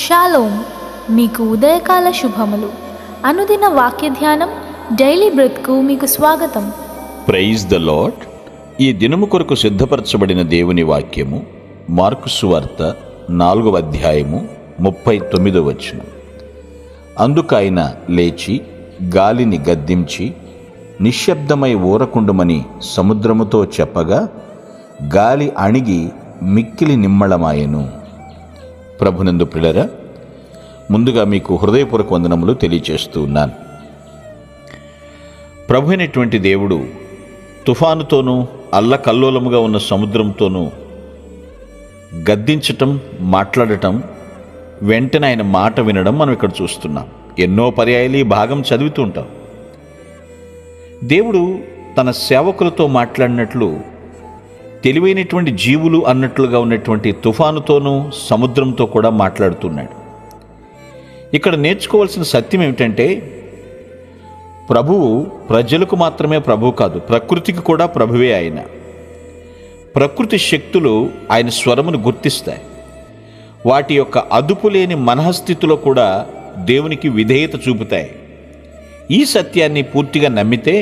Shalom, మీకు ఉదయకాల శుభములు. అనుదిన వాక్య ధ్యానం డైలీ బ్రెత్కు మీకు స్వాగతం. Praise the lord. ఈ దినము కొరకు సిద్ధపరచబడిన దేవుని వాక్యము మార్కు సువార్త 4వ అధ్యాయము 39వ వచనం. అందుకైన లేచి గాలిని గద్దించి నిశ్శబ్దమై ఊరకుండుమని సముద్రముతో చెప్పగా గాలి అణిగి మిక్కిలి నిమ్మళమాయెను. ప్రభునందు ప్రియులారా, ముందుగా మీకు హృదయపూర్వక వందనములు తెలియచేస్తూ ఉన్నాను. ప్రభు అయినటువంటి దేవుడు తుఫానుతోనూ అల్లకల్లోలముగా ఉన్న సముద్రంతోనూ గద్దించటం, మాట్లాడటం, వెంటనే ఆయన మాట వినడం మనం ఇక్కడ చూస్తున్నాం. ఎన్నో పర్యాయాలు ఈ భాగం చదువుతూ ఉంటాం. దేవుడు తన సేవకులతో మాట్లాడినట్లు తెలివైనటువంటి జీవులు అన్నట్లుగా ఉన్నటువంటి తుఫానుతోనూ సముద్రంతో కూడా మాట్లాడుతున్నాడు. ఇక్కడ నేర్చుకోవాల్సిన సత్యం ఏమిటంటే, ప్రభువు ప్రజలకు మాత్రమే ప్రభువు కాదు, ప్రకృతికి కూడా ప్రభువే ఆయన. ప్రకృతి శక్తులు ఆయన స్వరమును గుర్తిస్తాయి. వాటి యొక్క అదుపు లేని మనఃస్థితిలో కూడా దేవునికి విధేయత చూపుతాయి. ఈ సత్యాన్ని పూర్తిగా నమ్మితే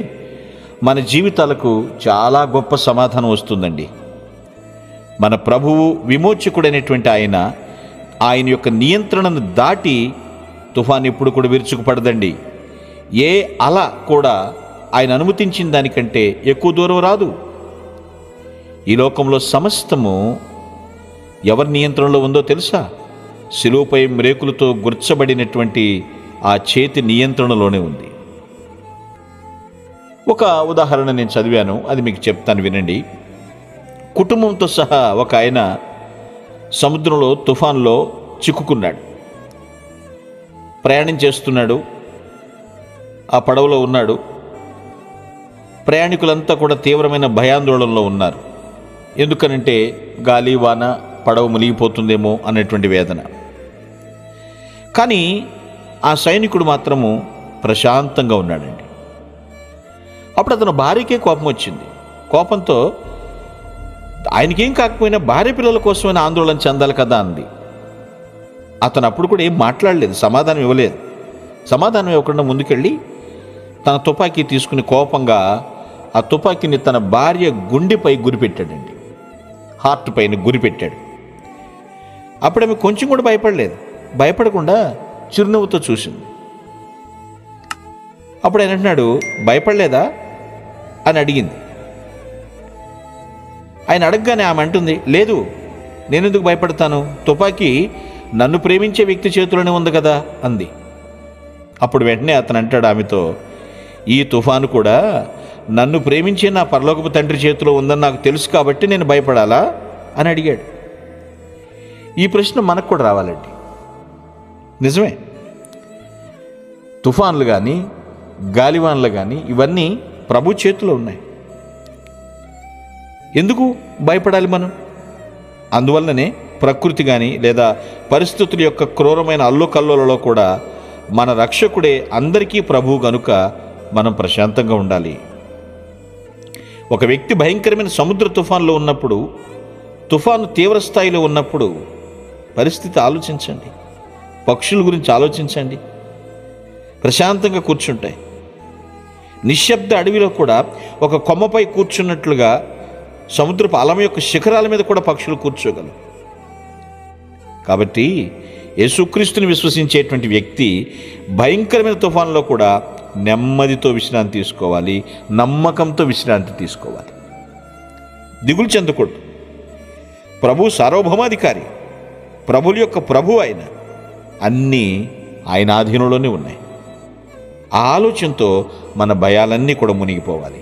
మన జీవితాలకు చాలా గొప్ప సమాధానం వస్తుందండి. మన ప్రభువు విమోచకుడైనటువంటి ఆయన యొక్క నియంత్రణను దాటి తుఫాను ఎప్పుడు కూడా విరుచుకుపడదండి. ఏ అల కూడా ఆయన అనుమతించిన దానికంటే ఎక్కువ దూరం రాదు. ఈ లోకంలో సమస్తము ఎవరి నియంత్రణలో ఉందో తెలుసా? శిలువపై మ్రేకులతో గుర్చబడినటువంటి ఆ చేతి నియంత్రణలోనే ఉంది. ఒక ఉదాహరణ నేను చదివాను, అది మీకు చెప్తాను, వినండి. కుటుంబంతో సహా ఒక ఆయన సముద్రంలో తుఫాన్లో చిక్కుకున్నాడు. ప్రయాణం చేస్తున్నాడు, ఆ పడవలో ఉన్నాడు. ప్రయాణికులంతా కూడా తీవ్రమైన భయాందోళనలో ఉన్నారు. ఎందుకనంటే గాలి వాన పడవ మునిగిపోతుందేమో అన్నటువంటి వేదన. కానీ ఆ సైనికుడు మాత్రము ప్రశాంతంగా ఉన్నాడండి. అప్పుడు అతను భార్యకే కోపం వచ్చింది. కోపంతో ఆయనకేం కాకపోయినా భార్య పిల్లల కోసమైనా ఆందోళన చెందాలి కదా అంది. అతను అప్పుడు కూడా ఏం మాట్లాడలేదు, సమాధానం ఇవ్వలేదు. సమాధానం ఇవ్వకుండా ముందుకెళ్ళి తన తుపాకీ తీసుకుని కోపంగా ఆ తుపాకీని తన భార్య గుండెపై గురిపెట్టాడండి. హార్ట్ పైన గురిపెట్టాడు. అప్పుడు ఆమె కొంచెం కూడా భయపడలేదు. భయపడకుండా చిరునవ్వుతో చూసింది. అప్పుడు ఆయన అంటున్నాడు, భయపడలేదా అని అడిగింది. ఆయన అడగగానే ఆమె అంటుంది, లేదు, నేనెందుకు భయపడతాను, తుపాకీ నన్ను ప్రేమించే వ్యక్తి చేతిలోనే ఉంది కదా అంది. అప్పుడు వెంటనే అతను అంటాడు ఆమెతో, ఈ తుఫాను కూడా నన్ను ప్రేమించే నా పరలోకపు తండ్రి చేతిలో ఉందని నాకు తెలుసు కాబట్టి నేను భయపడాలా అని అడిగాడు. ఈ ప్రశ్న మనకు కూడా రావాలండి. నిజమే, తుఫాన్లు కానీ గాలివాన్లు కానీ ఇవన్నీ ప్రభు చేతిలో ఉన్నాయి. ఎందుకు భయపడాలి మనం? అందువల్లనే ప్రకృతి కానీ లేదా పరిస్థితుల యొక్క క్రూరమైన అల్లుకల్లోలలో కూడా మన రక్షకుడే అందరికీ ప్రభువు గనుక మనం ప్రశాంతంగా ఉండాలి. ఒక వ్యక్తి భయంకరమైన సముద్ర తుఫాన్లో ఉన్నప్పుడు, తుఫాను తీవ్ర స్థాయిలో ఉన్నప్పుడు పరిస్థితి ఆలోచించండి. పక్షుల గురించి ఆలోచించండి. ప్రశాంతంగా కూర్చుంటాయి. నిశ్శబ్ద అడవిలో కూడా ఒక కొమ్మపై కూర్చున్నట్లుగా సముద్రపు అలం యొక్క శిఖరాల మీద కూడా పక్షులు కూర్చోగలవు. కాబట్టి యేసుక్రీస్తుని విశ్వసించేటువంటి వ్యక్తి భయంకరమైన తుఫాన్లో కూడా నెమ్మదితో విశ్రాంతి తీసుకోవాలి, నమ్మకంతో విశ్రాంతి తీసుకోవాలి. దిగులు చెందకూడదు. ప్రభు సార్వభౌమాధికారి, ప్రభుల యొక్క ప్రభు ఆయన. అన్నీ ఆయన ఆధీనంలోనే ఉన్నాయి. ఆ ఆలోచనతో మన భయాలన్నీ కూడా మునిగిపోవాలి.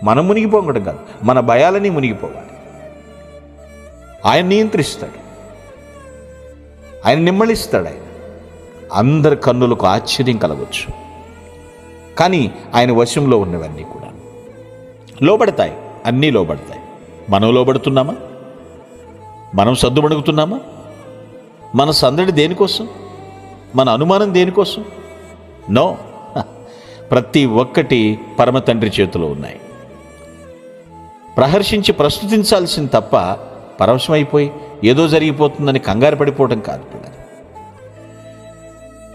మనం మునిగిపోకూడదు కాదు, మన భయాలన్నీ మునిగిపోవాలి. ఆయన నియంత్రిస్తాడు, ఆయన నిమ్మళిస్తాడు. ఆయన అందరి కన్నులకు ఆశ్చర్యం కలగవచ్చు. కానీ ఆయన వశంలో ఉన్నవన్నీ కూడా లోబడతాయి, అన్నీ లోబడతాయి. మనం లోబడుతున్నామా? మనం సద్దుమణుగుతున్నామా? మన సందడి దేనికోసం? మన అనుమానం దేనికోసం? నో, ప్రతి ఒక్కటి పరమ తండ్రి చేతిలో ఉన్నాయి. ప్రహర్షించి ప్రస్తుతించాల్సింది తప్ప పరవశమైపోయి ఏదో జరిగిపోతుందని కంగారు పడిపోవడం కాదు.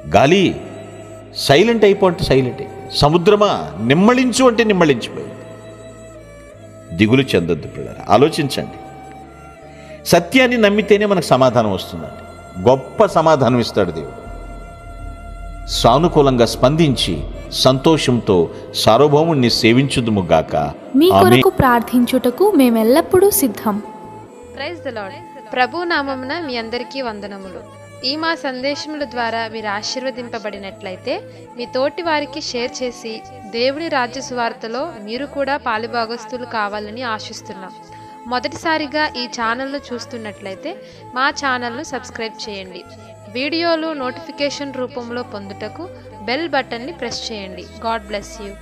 గాలి సైలెంట్ అయిపో అంటే సైలెంటే, సముద్రమా నిమ్మళించు అంటే నిమ్మళించిపోయింది. దిగులు చెందొద్దు పిల్లలు, ఆలోచించండి. సత్యాన్ని నమ్మితేనే మనకు సమాధానం వస్తుందండి. గొప్ప సమాధానం ఇస్తాడు దేవుడు. సానుకూలంగా స్పందించి సంతోషంతో సార్వభౌముణ్ణి సేవించుదుము గాక. మీ కొరకు ప్రార్థించుటకు మేమెల్లప్పుడూ సిద్ధం. Praise the lord. ప్రభు నామమున మీ అందరికీ వందనములు. ఈ మా సందేశముల ద్వారా మీరు ఆశీర్వదింపబడినట్లయితే మీ తోటి వారికి షేర్ చేసి దేవుని రాజ్య సువార్తలో మీరు కూడా పాలుభాగస్తులు కావాలని ఆశిస్తున్నాం. మొదటిసారిగా ఈ ఛానల్ను చూస్తున్నట్లయితే మా ఛానల్ను సబ్స్క్రైబ్ చేయండి. వీడియోలు నోటిఫికేషన్ రూపంలో పొందుటకు బెల్ బటన్ని ప్రెస్ చేయండి. God bless you.